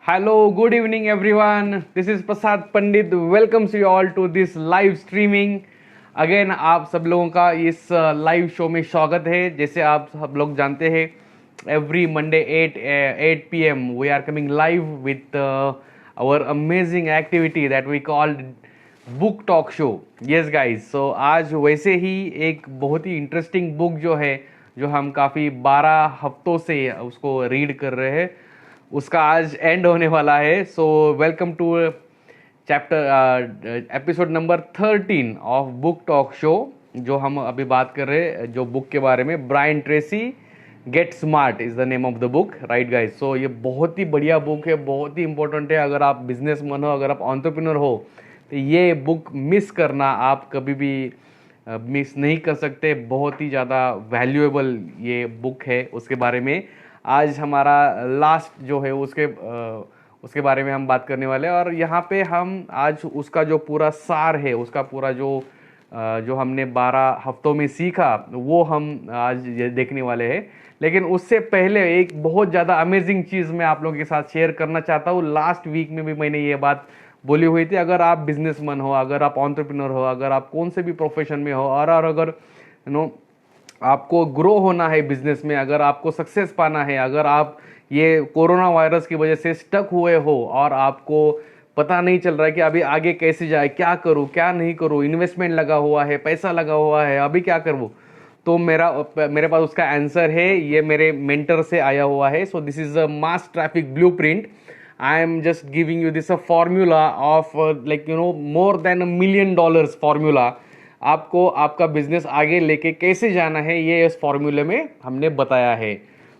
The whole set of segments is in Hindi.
Hello, good evening, everyone. This is Prasad Pandit. Welcomes you all to this live streaming. Again आप सब लोगों का इस लाइव शो में स्वागत है. जैसे आप सब लोग जानते हैं, every Monday 8 p.m. we are coming live with our amazing activity that we called book talk show. Yes guys, so आज वैसे ही एक बहुत ही इंटरेस्टिंग बुक जो है, जो हम काफ़ी 12 हफ्तों से उसको रीड कर रहे हैं, उसका आज एंड होने वाला है. So welcome to chapter episode number 13 of book talk show. जो हम अभी बात कर रहे हैं जो बुक के बारे में, Brian Tracy get smart is the name of the book. Right guys, so ये बहुत ही बढ़िया बुक है, बहुत ही इंपॉर्टेंट है. अगर आप बिजनेसमैन हो, अगर आप एंटरप्रेन्योर हो, तो ये बुक मिस करना आप कभी भी मिस नहीं कर सकते. बहुत ही ज़्यादा वैल्यूएबल ये बुक है. उसके बारे में आज हमारा लास्ट जो है उसके बारे में हम बात करने वाले हैं. और यहाँ पे हम आज उसका जो पूरा सार है, उसका पूरा जो हमने 12 हफ्तों में सीखा, वो हम आज ये देखने वाले हैं. लेकिन उससे पहले एक बहुत ज़्यादा अमेजिंग चीज़ मैं आप लोगों के साथ शेयर करना चाहता हूँ. लास्ट वीक में भी मैंने ये बात बोली हुई थी. अगर आप बिजनेसमैन हो, अगर आप एंटरप्रेन्योर हो, अगर आप कौन से भी प्रोफेशन में हो, और अगर आपको ग्रो होना है बिजनेस में, अगर आपको सक्सेस पाना है, अगर आप ये कोरोना वायरस की वजह से स्टक हुए हो और आपको पता नहीं चल रहा है कि अभी आगे कैसे जाए, क्या करूं क्या नहीं करूं, इन्वेस्टमेंट लगा हुआ है, पैसा लगा हुआ है, अभी क्या करूं, तो मेरे पास उसका आंसर है. ये मेरे मेंटर से आया हुआ है. So this is a mass traffic blueprint. I am just giving you this a formula of more than $1 million formula. आपको आपका बिजनेस आगे लेके कैसे जाना है, ये इस फॉर्मूले में हमने बताया है.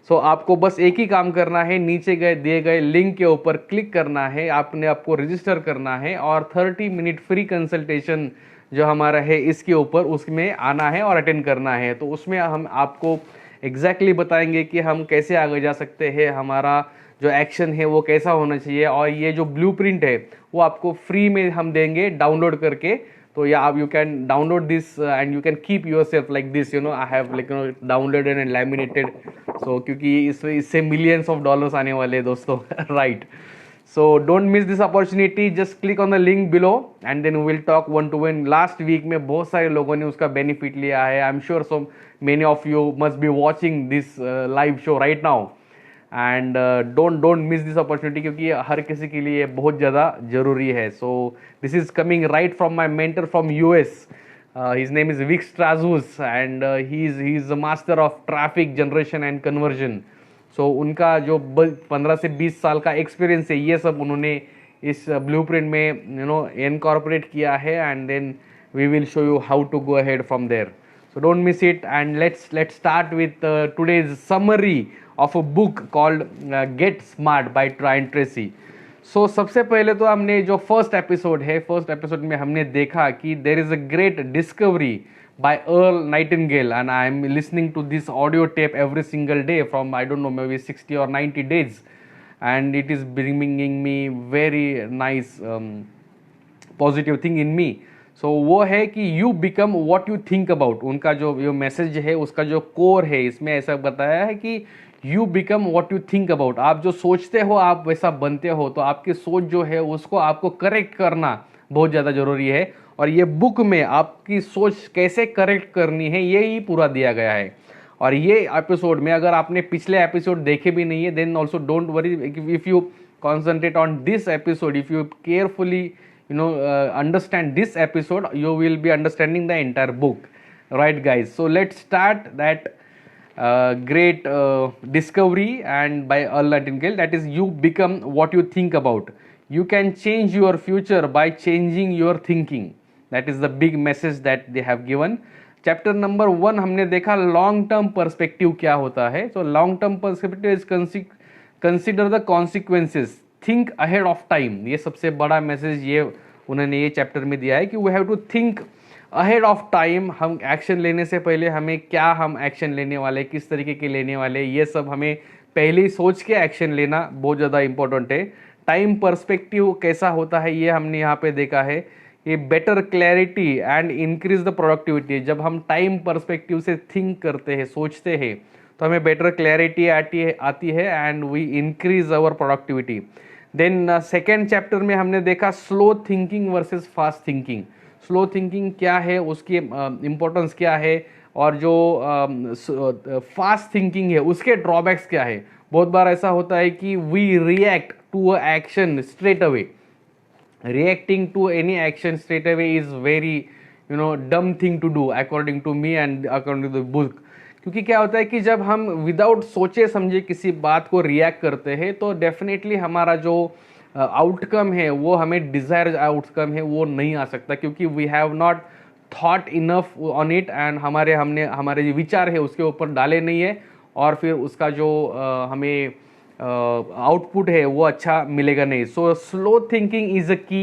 सो आपको बस एक ही काम करना है, नीचे दिए गए लिंक के ऊपर क्लिक करना है, आपको रजिस्टर करना है और 30 मिनट फ्री कंसल्टेशन जो हमारा है इसके ऊपर, उसमें आना है और अटेंड करना है. तो उसमें हम आपको एग्जैक्टली बताएंगे कि हम कैसे आगे जा सकते हैं, हमारा जो एक्शन है वो कैसा होना चाहिए, और ये जो ब्लूप्रिंट है वो आपको फ्री में हम देंगे डाउनलोड करके. तो या आप you can download this and you can keep yourself like this. I have downloaded and laminated. So क्योंकि इससे मिलियंस ऑफ डॉलर्स आने वाले हैं दोस्तों. Right. So don't miss this opportunity. Just click on the link below and then we will talk 1-to-1. Last week में बहुत सारे लोगों ने उसका बेनिफिट लिया है. I am sure so many of you must be watching this live show right now. And don't miss this opportunity, क्योंकि हर किसी के लिए बहुत ज़्यादा ज़रूरी है. So this is coming right from my mentor from US. His name is Vic Strazus and he is a master of traffic generation and conversion. So उनका जो 15 से 20 साल का एक्सपीरियंस है, ये सब उन्होंने इस ब्लूप्रिंट में इनकॉर्पोरेट किया है. And then we will show you how to go ahead from there. So don't miss it, and let's start with today's summary of a book called Get Smart by Brian Tracy. So सबसे पहले तो हमने जो फर्स्ट एपिसोड में हमने देखा कि there is a great discovery by Earl Nightingale, and I am listening to this audio tape every single day from, I don't know, maybe 60 or 90 days, and it is bringing me very nice positive thing in me. सो वो है कि you become what you think about. उनका जो मैसेज है, उसका जो कोर है, इसमें ऐसा बताया है कि you become what you think about. आप जो सोचते हो आप वैसा बनते हो. तो आपकी सोच जो है उसको आपको करेक्ट करना बहुत ज़्यादा ज़रूरी है. और ये बुक में आपकी सोच कैसे करेक्ट करनी है ये ही पूरा दिया गया है. और ये एपिसोड में अगर आपने पिछले एपिसोड देखे भी नहीं है, then also don't worry. If you concentrate on this episode, if you carefully understand this episode, you will be understanding the entire book. Right guys, so let's start that great discovery and by Earl Nightingale, that is you become what you think about. You can change your future by changing your thinking. That is the big message that they have given. Chapter number 1 हमने देखा लॉन्ग टर्म पर्सपेक्टिव क्या होता है. तो long term perspective is consider the consequences, think ahead of time. ये सबसे बड़ा मैसेज ये उन्होंने ये चैप्टर में दिया है कि we have to think ahead of time. हम एक्शन लेने से पहले हमें क्या हम एक्शन लेने वाले, किस तरीके के लेने वाले, ये सब हमें पहले ही सोच के एक्शन लेना बहुत ज़्यादा इंपॉर्टेंट है. टाइम पर्सपेक्टिव कैसा होता है ये हमने यहाँ पे देखा है. ये better clarity and increase the productivity. जब हम टाइम पर्सपेक्टिव से थिंक करते हैं, सोचते हैं, तो हमें बेटर क्लैरिटी आती है and we increase our productivity. Then second chapter में हमने देखा slow thinking versus fast thinking. Slow thinking क्या है, उसकी इम्पोर्टेंस क्या है, और जो फास्ट थिंकिंग है उसके ड्रॉबैक्स क्या है। बहुत बार ऐसा होता है कि we react to a action straight away. reacting to any action straight away is very dumb thing to do according to me and according to the book। क्योंकि क्या होता है कि जब हम विदाउट सोचे समझे किसी बात को रिएक्ट करते हैं तो डेफिनेटली हमारा जो आउटकम है वो हमें डिजायर्ड आउटकम है वो नहीं आ सकता, क्योंकि we have not thought enough on it and हमारे जो विचार है उसके ऊपर डाले नहीं है, और फिर उसका जो हमें आउटपुट है वो अच्छा मिलेगा नहीं। So slow thinking is a key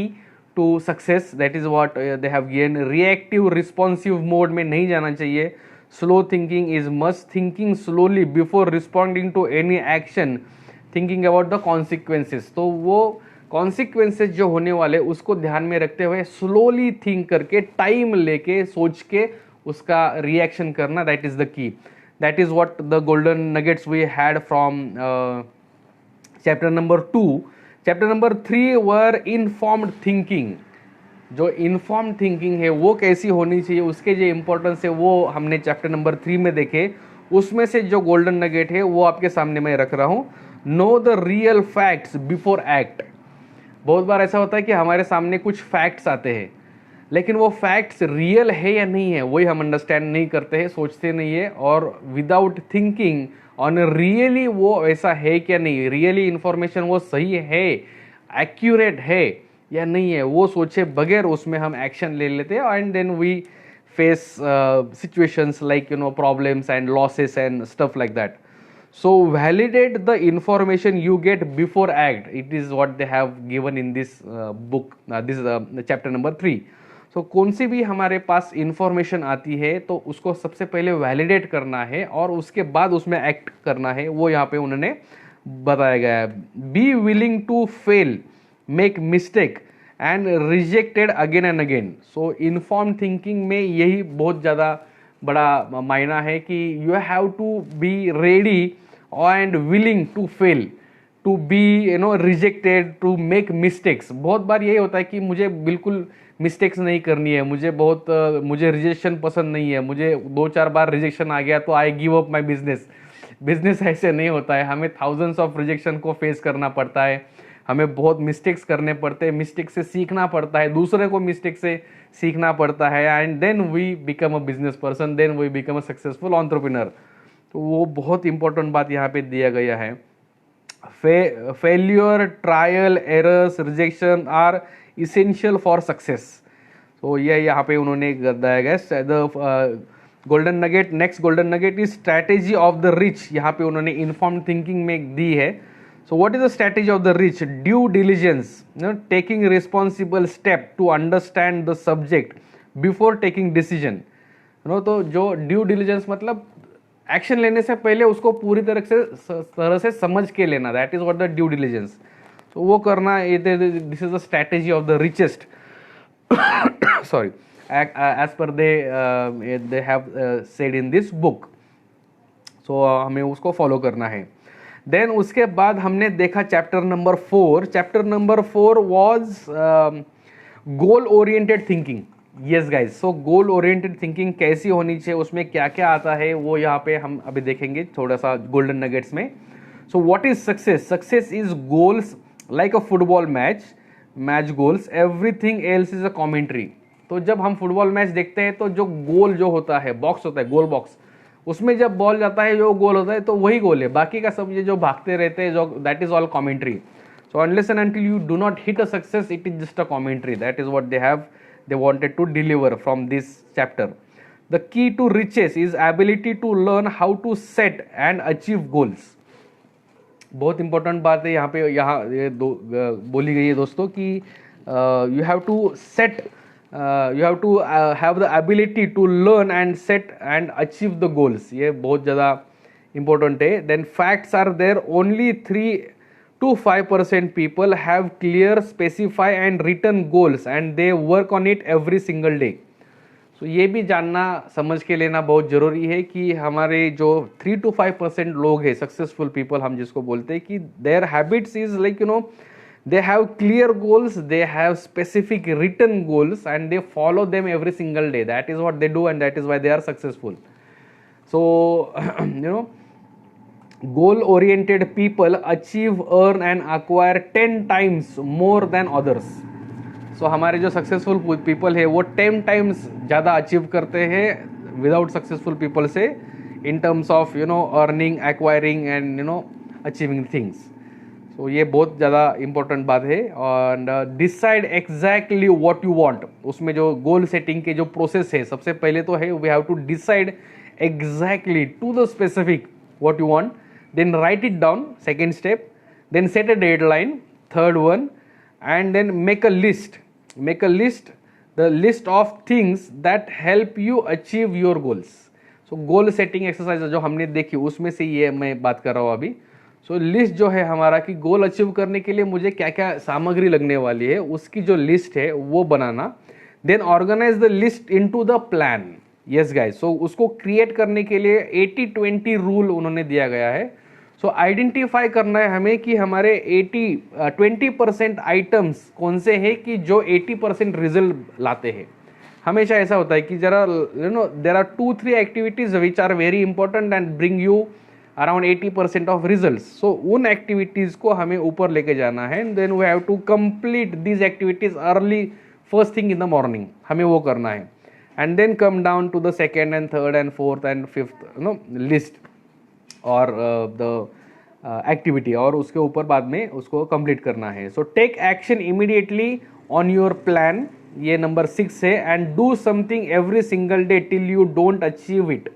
to success, that is what they have given. Reactive responsive mode में नहीं जाना चाहिए। Slow thinking is must thinking slowly before responding to any action, thinking about the consequences. तो वो कॉन्सिक्वेंसेस जो होने वाले उसको ध्यान में रखते हुए स्लोली थिंक करके टाइम लेके सोच के उसका रिएक्शन करना, that is the key. That is what the golden nuggets we had from chapter number 2। Chapter number 3 were informed thinking. जो इनफॉर्म्ड थिंकिंग है वो कैसी होनी चाहिए, उसके जो इंपॉर्टेंस है वो हमने चैप्टर नंबर 3 में देखे। उसमें से जो गोल्डन नगेट है वो आपके सामने मैं रख रहा हूँ। Know the real facts before act. बहुत बार ऐसा होता है कि हमारे सामने कुछ फैक्ट्स आते हैं, लेकिन वो फैक्ट्स रियल है या नहीं है वही हम अंडरस्टैंड नहीं करते हैं, सोचते नहीं है, और विदाउट थिंकिंग ऑन रियली वो ऐसा है क्या नहीं, रियली इंफॉर्मेशन वो सही है, एक्यूरेट है या नहीं है, वो सोचे बगैर उसमें हम एक्शन ले लेते हैं, and then we face situations like problems and losses and stuff like that. So validate the information you get before act. It is what they have given in this book. This is chapter number 3. So कौन सी भी हमारे पास इंफॉर्मेशन आती है तो उसको सबसे पहले वैलिडेट करना है और उसके बाद उसमें एक्ट करना है, वो यहाँ पे उन्होंने बताया गया है। Be willing to fail, make mistake and rejected again and again. So inform thinking में यही बहुत ज़्यादा बड़ा मायना है कि you have to be ready and willing to fail, to be rejected, to make mistakes. बहुत बार यही होता है कि मुझे बिल्कुल मिस्टेक्स नहीं करनी है, मुझे रिजेक्शन पसंद नहीं है, मुझे 2-4 बार रिजेक्शन आ गया तो I give up my business ऐसे नहीं होता है। हमें थाउजेंड्स ऑफ रिजेक्शन को फेस करना पड़ता है, हमें बहुत मिस्टेक्स करने पड़ते हैं, मिस्टेक से सीखना पड़ता है, दूसरे को मिस्टेक से सीखना पड़ता है, and then we become a business person, then we become a successful entrepreneur. तो वो बहुत इंपॉर्टेंट बात यहाँ पे दिया गया है। Failure, trial, errors, rejection are essential for success. तो ये यहाँ पे उन्होंने बताया गया। The golden nugget, next golden nugget is strategy of the rich. यहाँ पे उन्होंने इन्फॉर्म्ड थिंकिंग में दी है। So what is the strategy of the rich? Due diligence, taking responsible step to understand the subject before taking decision। तो जो ड्यू डिलिजेंस मतलब एक्शन लेने से पहले उसको पूरी तरह से समझ के लेना, that is what the due diligence. तो वो करना, this is the strategy of the richest, sorry, as per they have said in this book. So हमें उसको फॉलो करना है। देन उसके बाद हमने देखा chapter number 4। Chapter number 4 was goal oriented thinking. Yes guys, so goal oriented thinking कैसी होनी चाहिए, उसमें क्या क्या आता है वो यहाँ पे हम अभी देखेंगे थोड़ा सा गोल्डन नगेट्स में। So what is success? Success is goals like a football match goals, everything else is a commentary. तो जब हम फुटबॉल मैच देखते हैं तो जो गोल जो होता है, बॉक्स होता है, गोल बॉक्स, उसमें जब बॉल जाता है जो गोल होता है तो वही गोल है, बाकी का सब ये जो भागते रहते हैं, जो that is all commentary. So unless and until you do not hit a success, it is just a commentary. That is what they wanted to deliver from this chapter. The key to riches is ability to learn how to set and achieve goals। बहुत इंपॉर्टेंट बात है यहाँ पे, बोली गई है दोस्तों कि you have to set, you have to have the ability to learn and set and achieve the goals। ये बहुत ज़्यादा इंपॉर्टेंट है। Then facts are there, only 3 to 5% people have clear, specify and written goals and they work on it every single day। So ये भी जानना, समझ के लेना बहुत ज़रूरी है कि हमारे जो 3 to 5% लोग हैं, सक्सेसफुल पीपल हम जिसको बोलते हैं, कि their habits is like they have clear goals, they have specific written goals, and they follow them every single day. That is what they do, and that is why they are successful. So goal oriented people achieve, earn and acquire 10 times more than others. So हमारे जो सक्सेसफुल पीपल है वो 10 टाइम्स ज़्यादा अचीव करते हैं विदाउट सक्सेसफुल पीपल से, in terms of earning, acquiring and achieving things. So ये बहुत ज़्यादा इंपॉर्टेंट बात है. और decide exactly what you want. उसमें जो गोल सेटिंग के जो प्रोसेस है, सबसे पहले तो है we have to decide exactly to the specific what you want, then write it down, second step, then set a deadline, third one, and then make a list, the list of things that help you achieve your goals. So goal setting exercise जो हमने देखी उसमें से ये मैं बात कर रहा हूँ अभी. So लिस्ट जो है हमारा कि गोल अचीव करने के लिए मुझे क्या क्या सामग्री लगने वाली है, उसकी जो लिस्ट है वो बनाना. Then organise the list into the plan. Yes guys, so उसको क्रिएट करने के लिए 80-20 रूल उन्होंने दिया गया है. सो आइडेंटिफाई करना है हमें कि हमारे 20% आइटम्स कौन से हैं कि जो 80% रिजल्ट लाते हैं. हमेशा ऐसा होता है कि जरा there are 2-3 activities which are very important and bring you around 80% of results. So उन एक्टिविटीज को हमें ऊपर लेके जाना है. Then we have to complete these activities early, first thing in the morning, हमें वो करना है. And then come down to the second and third and fourth and fifth list और द एक्टिविटी, और उसके ऊपर बाद में उसको कंप्लीट करना है. So take action immediately on your plan, ये नंबर 6 है. And do something every single day till you don't achieve it.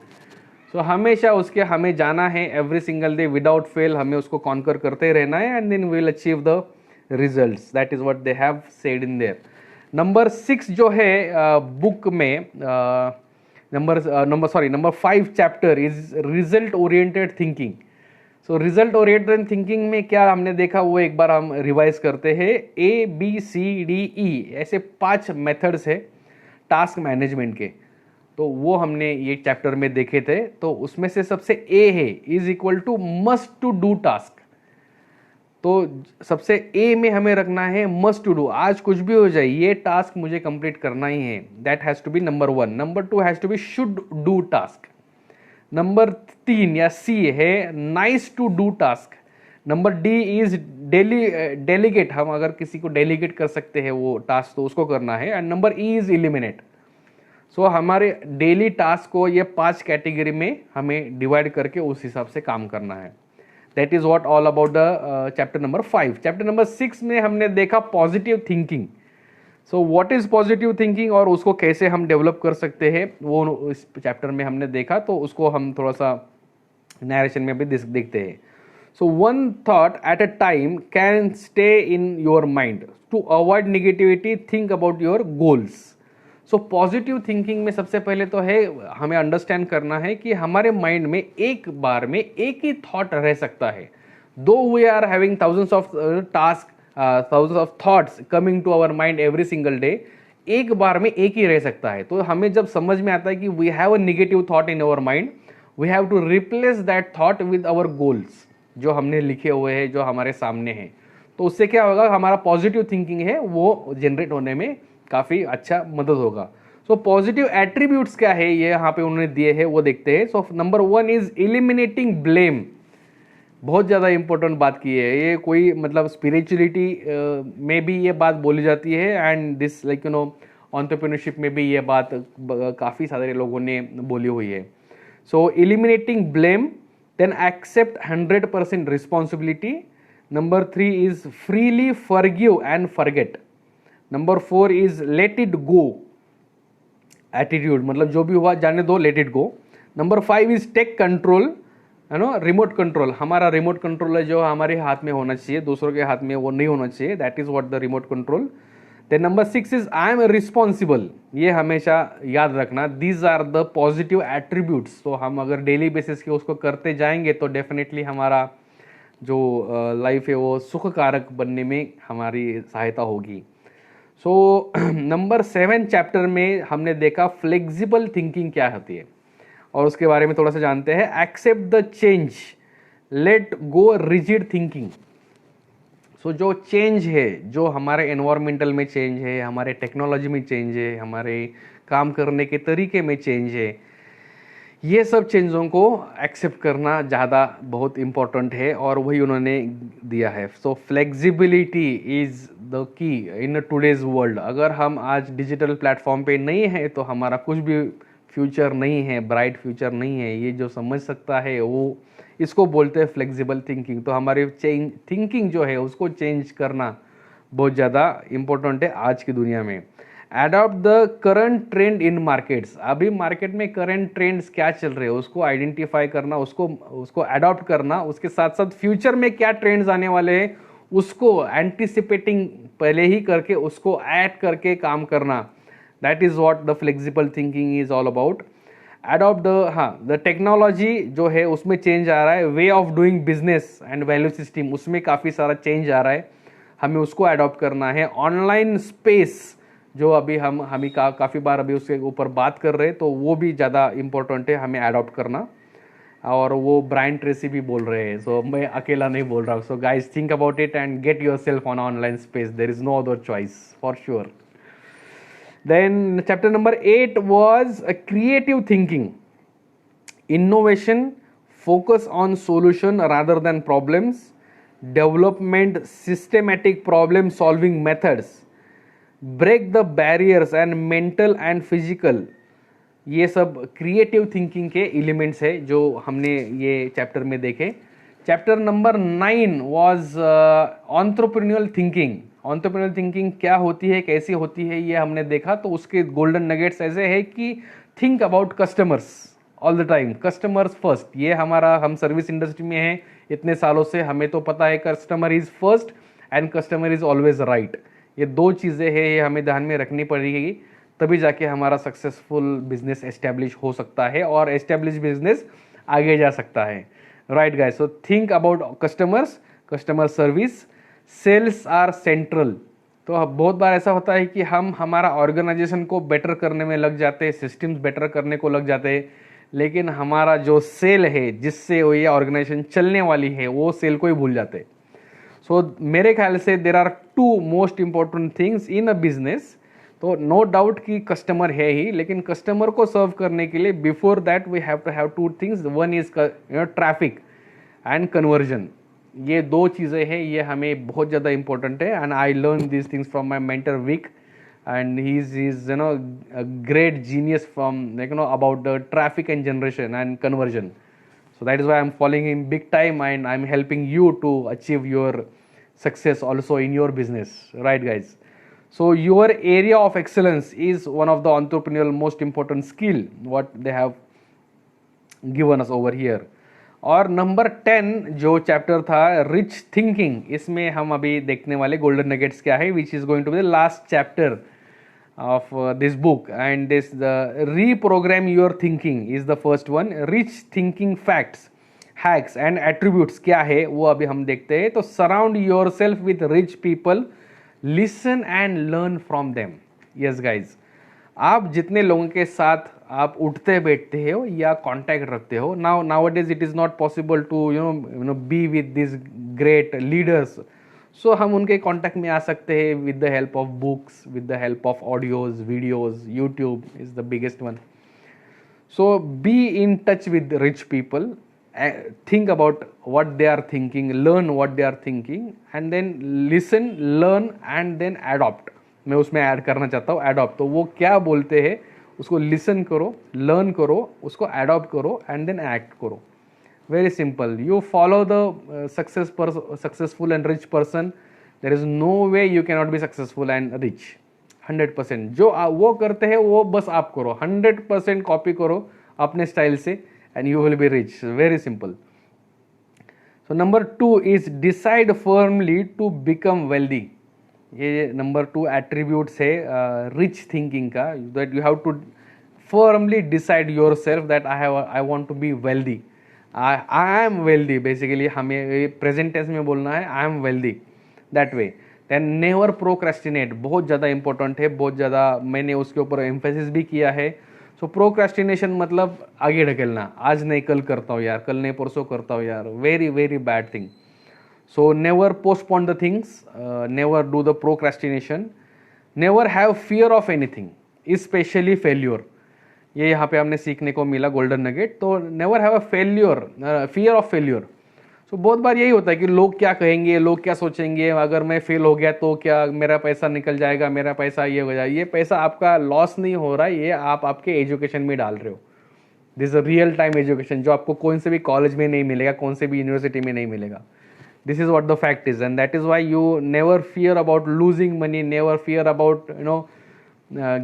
So हमेशा उसके हमें जाना है every single day without fail, हमें उसको कॉन्कर करते रहना है. And then we will achieve the results. That is what they have said in there. Number 6 जो है बुक में number 5 chapter is result oriented thinking. So result oriented thinking में क्या हमने देखा वो एक बार हम रिवाइज करते हैं. ABCDE ऐसे 5 मेथड्स है टास्क मैनेजमेंट के. तो वो हमने ये चैप्टर में देखे थे. तो उसमें से सबसे A है is equal to must to do task. तो सबसे ए में हमें रखना है मस्ट टू डू. आज कुछ भी हो जाए ये टास्क मुझे कंप्लीट करना ही है. That has to be number 1. Number 2 has to be should do task. Number 3 या सी है nice to do task. Number D is delegate. हम अगर किसी को डेलीगेट कर सकते हैं वो टास्क तो उसको करना है. And number E is eliminate. So हमारे डेली टास्क को ये 5 कैटेगरी में हमें डिवाइड करके उस हिसाब से काम करना है. That is what all about the chapter number 5. Chapter number 6 में हमने देखा positive thinking. So what is positive thinking और उसको कैसे हम डेवलप कर सकते हैं वो इस चैप्टर में हमने देखा. तो उसको हम थोड़ा सा नरेशन में भी देखते हैं. So one thought at a time can stay in your mind. To avoid negativity think about your goals. So positive thinking में सबसे पहले तो है हमें अंडरस्टैंड करना है कि हमारे माइंड में एक बार में एक ही थॉट रह सकता है. Though we are having thousands of task, thousands of thoughts coming to our mind every single day, एक बार में एक ही रह सकता है. तो हमें जब समझ में आता है कि we have a negative thought in our mind, we have to replace that thought with our goals जो हमने लिखे हुए हैं, जो हमारे सामने हैं. तो उससे क्या होगा, हमारा पॉजिटिव थिंकिंग है वो जनरेट होने में काफ़ी अच्छा मदद होगा. सो पॉजिटिव एट्रीब्यूट्स क्या है ये यहाँ पे उन्होंने दिए हैं वो देखते हैं. So number 1 is eliminating blame. बहुत ज़्यादा इंपॉर्टेंट बात की है ये. कोई मतलब स्पिरिचुअलिटी में भी ये बात बोली जाती है एंड दिस लाइक एंटरप्रेन्योरशिप में भी ये बात काफ़ी सारे लोगों ने बोली हुई है. So eliminating blame, then accept 100% responsibility. Number 3 is freely forgive and forget. Number 4 is let it go attitude, मतलब जो भी हुआ जाने दो, let it go. Number 5 is take control, है ना, रिमोट कंट्रोल. हमारा रिमोट कंट्रोल है जो हमारे हाथ में होना चाहिए, दूसरों के हाथ में वो नहीं होना चाहिए. That is what the remote control. Then number 6 is I am responsible. ये हमेशा याद रखना. These are the positive attributes. तो हम अगर डेली बेसिस के उसको करते जाएंगे तो डेफिनेटली हमारा जो लाइफ है वो सुखकारक बनने में हमारी सहायता होगी. सो नंबर 7 चैप्टर में हमने देखा फ्लेक्सिबल थिंकिंग क्या होती है और उसके बारे में थोड़ा सा जानते हैं. Accept the change, let go rigid thinking. So जो चेंज है, जो हमारे एनवायरमेंटल में चेंज है, हमारे टेक्नोलॉजी में चेंज है, हमारे काम करने के तरीके में चेंज है, ये सब चेंजों को एक्सेप्ट करना ज़्यादा बहुत इम्पोर्टेंट है और वही उन्होंने दिया है. सो flexibility is the key in today's world. अगर हम आज डिजिटल प्लेटफॉर्म पे नहीं है तो हमारा कुछ भी फ्यूचर नहीं है, ब्राइट फ्यूचर नहीं है. ये जो समझ सकता है वो, इसको बोलते हैं फ्लेक्सिबल थिंकिंग. तो हमारे चेंज थिंकिंग जो है उसको चेंज करना बहुत ज़्यादा इम्पोर्टेंट है आज की दुनिया में. Adopt the current trend in markets. अभी मार्केट में करंट ट्रेंड्स क्या चल रहे हैं उसको आइडेंटिफाई करना, उसको अडॉप्ट करना. उसके साथ साथ फ्यूचर में क्या ट्रेंड्स आने वाले हैं उसको एंटिसिपेटिंग पहले ही करके उसको ऐड करके काम करना. That is what the flexible thinking is all about. Adopt the technology जो है उसमें चेंज आ रहा है. Way of doing business and value system, उसमें काफ़ी सारा चेंज आ रहा है, हमें उसको अडॉप्ट करना है. ऑनलाइन स्पेस जो अभी हम काफ़ी बार अभी उसके ऊपर बात कर रहे हैं, तो वो भी ज़्यादा इम्पोर्टेंट है हमें अडॉप्ट करना. और वो ब्रायन ट्रेसी भी बोल रहे हैं, सो मैं अकेला नहीं बोल रहा हूँ. So guys think about it and get yourself on online space. There is no other choice for sure. Then chapter number 8 was creative thinking, innovation, focus on solution rather than problems, development, systematic problem solving methods, break the barriers and mental and physical. ये सब क्रिएटिव थिंकिंग के एलिमेंट्स है जो हमने ये चैप्टर में देखे. Chapter number 9 was entrepreneurial thinking. Entrepreneurial thinking क्या होती है, कैसी होती है, ये हमने देखा. तो उसके गोल्डन नगेट्स ऐसे है कि think about customers all the time, customers first. ये हम सर्विस इंडस्ट्री में हैं इतने सालों से, हमें तो पता है customer is first and customer is always right. ये दो चीज़ें हैं, ये हमें ध्यान में रखनी पड़ेगी, तभी जाके हमारा सक्सेसफुल बिजनेस एस्टेब्लिश हो सकता है और एस्टेब्लिश बिजनेस आगे जा सकता है. Right guys, so think about customers, customer service, sales are central. तो बहुत बार ऐसा होता है कि हम हमारा ऑर्गेनाइजेशन को बेटर करने में लग जाते हैं, सिस्टम्स बेटर करने को लग जाते हैं, लेकिन हमारा जो सेल है जिससे वो ये ऑर्गेनाइजेशन चलने वाली है वो सेल को ही भूल जाते हैं. सो मेरे ख्याल से there are 2 most important things in a business. तो नो डाउट कि कस्टमर है ही, लेकिन कस्टमर को सर्व करने के लिए before that we have to have 2 थिंग्स. One is traffic and conversion. ये 2 चीज़ें हैं, ये हमें बहुत ज़्यादा इंपॉर्टेंट है. And I learn this things from my mentor Vik, and he's a great genius from about the traffic and generation and conversion. So that is why I'm following him big time and I'm helping you to achieve your success also in your business, right guys? So your area of excellence is one of the entrepreneurial most important skill what they have given us over here. और नंबर 10 जो चैप्टर था रिच थिंकिंग, इसमें हम अभी देखने वाले गोल्डन नगेट्स क्या है, which is going to be the last chapter of this book. And this the reprogram your thinking is the first one. Rich thinking facts, hacks and attributes क्या है वो अभी हम देखते हैं. तो surround yourself with rich people, listen and learn from them. Yes guys, आप जितने लोगों के साथ आप उठते बैठते हो या कांटेक्ट रखते हो, nowadays it is not possible to be with these great leaders. सो हम उनके कांटेक्ट में आ सकते हैं with the help of books, with the help of audios, videos. YouTube is the biggest one. So be in touch with rich people, think about what they are thinking, learn what they are thinking and then listen, learn and then adopt. मैं उसमें ऐड करना चाहता हूँ एडॉप्ट. तो वो क्या बोलते हैं उसको लिसन करो, लर्न करो, उसको एडॉप्ट करो एंड देन एक्ट करो. Very simple. You follow the successful and rich person. There is no way you cannot be successful and rich. 100%. जो वो करते हैं वो बस आप करो, 100% कॉपी करो अपने स्टाइल से and you will be rich. Very simple. So number 2 is decide firmly to become wealthy. ये number 2 attributes है rich thinking का, that you have to firmly decide yourself that I want to be wealthy. I am wealthy. Basically हमें प्रेजेंट टेंस में बोलना है I am wealthy, that way. Then never procrastinate, बहुत ज़्यादा इंपॉर्टेंट है, बहुत ज़्यादा मैंने उसके ऊपर एम्फेसिस भी किया है. सो प्रोक्रेस्टिनेशन मतलब आगे ढकेलना, आज नहीं कल करता हूँ यार, कल नहीं परसों करता हूँ यार, very very bad thing. So never postpone the things, never do the procrastination, never have fear of anything, especially failure. ये यहाँ पे हमने सीखने को मिला गोल्डन नगेट. तो never have a failure, fear of failure. So बहुत बार यही होता है कि लोग क्या कहेंगे, लोग क्या सोचेंगे, अगर मैं फेल हो गया तो क्या मेरा पैसा निकल जाएगा, मेरा पैसा ये हो जाएगा. ये पैसा आपका लॉस नहीं हो रहा है, ये आप आपके एजुकेशन में डाल रहे हो. This a real time education जो आपको कौन से भी कॉलेज में नहीं मिलेगा, कौन से भी यूनिवर्सिटी में नहीं मिलेगा. This is what the fact is, and that is why you never fear about losing money, never fear about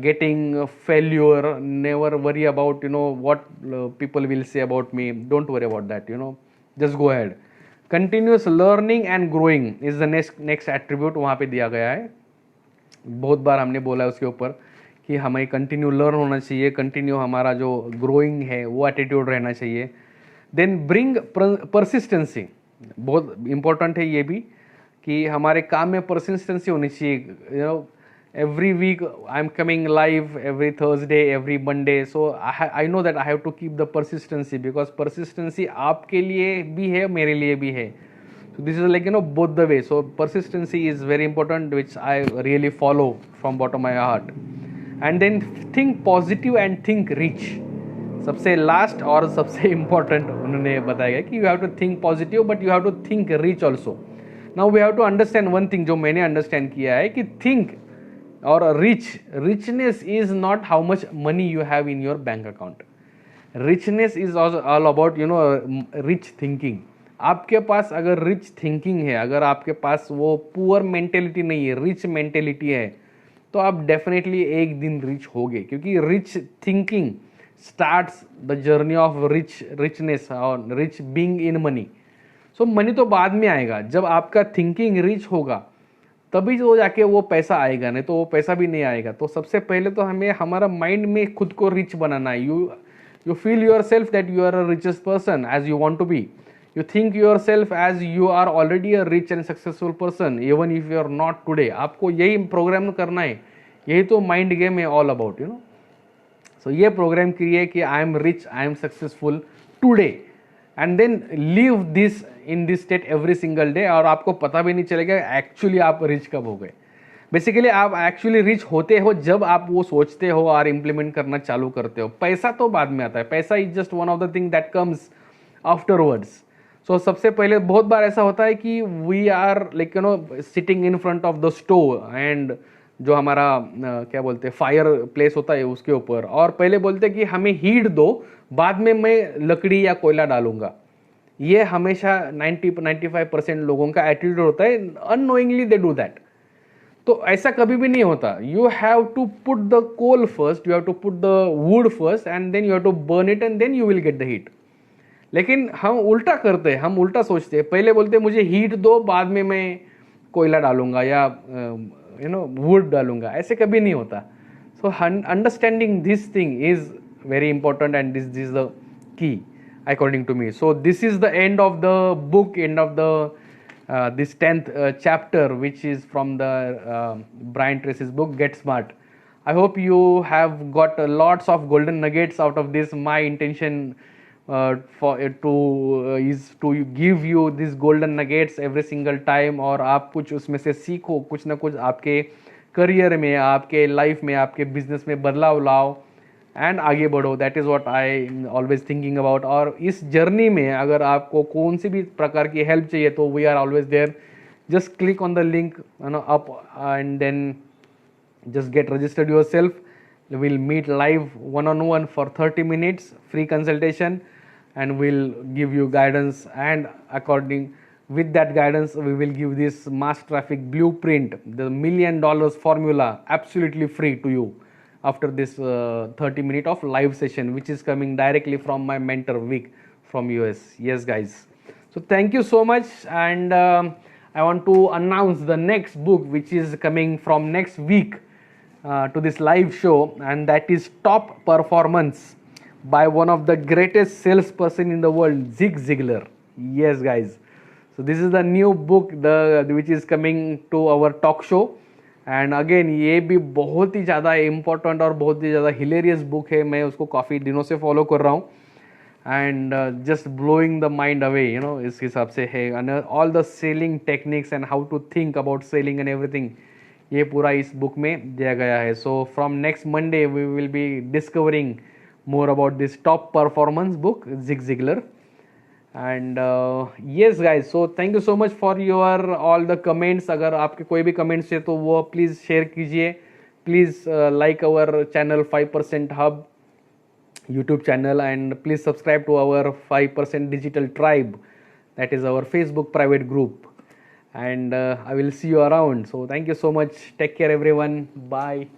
getting failure, never worry about what people will say about me. Don't worry about that. Just go ahead. Continuous learning and growing is the next attribute वहाँ पे दिया गया है. बहुत बार हमने बोला है उसके ऊपर कि हमें कंटिन्यू लर्न होना चाहिए, कंटिन्यू हमारा जो ग्रोइंग है वो एटीट्यूड रहना चाहिए. देन ब्रिंग परसिस्टेंसी, बहुत इंपॉर्टेंट है ये भी कि हमारे काम में परसिस्टेंसी होनी चाहिए. Every week I am coming live, every Thursday, every Monday. So I know that I have to keep the persistency, because persistency आपके लिए भी है, मेरे लिए भी है. So this is like both the way. So persistency is very important, which I really follow from bottom of my heart. And then think positive and think rich. सबसे लास्ट और सबसे इम्पोर्टेंट उन्होंने बताया कि you have to think positive but you have to think rich also. Now we have to understand one thing जो मैंने अंडरस्टैंड किया है कि थिंक और richness is not how much money you have in your bank account. Richness is all about rich thinking. आपके पास अगर रिच थिंकिंग है, अगर आपके पास वो पुअर मेंटेलिटी नहीं है, रिच मेंटेलिटी है, तो आप डेफिनेटली एक दिन रिच होगे, क्योंकि rich thinking starts the journey of richness और rich being in money. So money तो बाद में आएगा, जब आपका थिंकिंग रिच होगा तभी तो जाके वो पैसा आएगा, नहीं तो वो पैसा भी नहीं आएगा. तो सबसे पहले तो हमें हमारा माइंड में खुद को रिच बनाना है. You feel your self that you are a richest person as you want to be. You think yourself as you are already a rich and successful person, even if you are not today. आपको यही प्रोग्राम करना है, यही तो माइंड गेम है ऑल अबाउट. सो ये प्रोग्राम करिए कि I am rich, I am successful today, and then live this in this state every single day. और आपको पता भी नहीं चलेगा एक्चुअली आप रिच कब हो गए. बेसिकली आप एक्चुअली रिच होते हो जब आप वो सोचते हो और इम्प्लीमेंट करना चालू करते हो. पैसा तो बाद में आता है, पैसा is just one of the thing that comes afterwards. So सबसे पहले बहुत बार ऐसा होता है कि we are like sitting in front of the stove, and जो हमारा क्या बोलते हैं फायर प्लेस होता है उसके ऊपर, और पहले बोलते हैं कि हमें हीट दो, बाद में मैं लकड़ी या कोयला डालूंगा. ये हमेशा 90-95% लोगों का एटीट्यूड होता है. Unknowingly they do that. तो ऐसा कभी भी नहीं होता. You have to put the coal first, you have to put the wood first, and then you have to burn it, and then you will get the heat. लेकिन हम उल्टा करते हैं, हम उल्टा सोचते हैं. पहले बोलते हैं मुझे हीट दो, बाद में मैं कोयला डालूंगा या वुड डालूंगा. ऐसे कभी नहीं होता. So understanding this thing is very important, and this is the की according to me. So this is the end of the book, end of the this 10th chapter, which is from the Brian Tracy's book Get Smart. I hope you have got lots of golden nuggets out of this. My intention for it to is to give you these golden nuggets every single time, और आप कुछ उसमें से सीखो, कुछ ना कुछ आपके करियर में, आपके लाइफ में, आपके बिजनेस में बदलाव लाओ एंड आगे बढ़ो. That is what I always thinking about. और इस जर्नी में अगर आपको कौन सी भी प्रकार की हेल्प चाहिए तो we are always there. Just click on the link up and then just get registered yourself. We'll meet live one-on-one for 30 minutes, free consultation, and we'll give you guidance, and according with that guidance we will give this mass traffic blueprint, the $1 million formula, absolutely free to you after this 30 minute of live session, which is coming directly from my mentor Vic from US. Yes guys, so thank you so much, and I want to announce the next book which is coming from next week to this live show, and that is Top Performance by one of the greatest salesperson in the world, Zig Ziglar. Yes guys, so this is the new book which is coming to our talk show, and again ये भी बहुत ही ज़्यादा इम्पोर्टेंट और बहुत ही ज़्यादा हिलेरियस बुक है. मैं उसको काफ़ी दिनों से फॉलो कर रहा हूँ, and just blowing the mind away, you know, इस हिसाब से है. And all the selling techniques and how to think about selling and everything, ये पूरा इस बुक में दिया गया है. So from next Monday we will be discovering more about this top performance book, Zig Ziglar. And yes guys, so thank you so much for your all the comments. अगर आपके कोई भी comments है तो वो please share कीजिए. Please like our channel 5% Hub YouTube channel, and please subscribe to our 5% Digital Tribe, that is our Facebook private group. And I will see you around. So thank you so much. Take care everyone. Bye.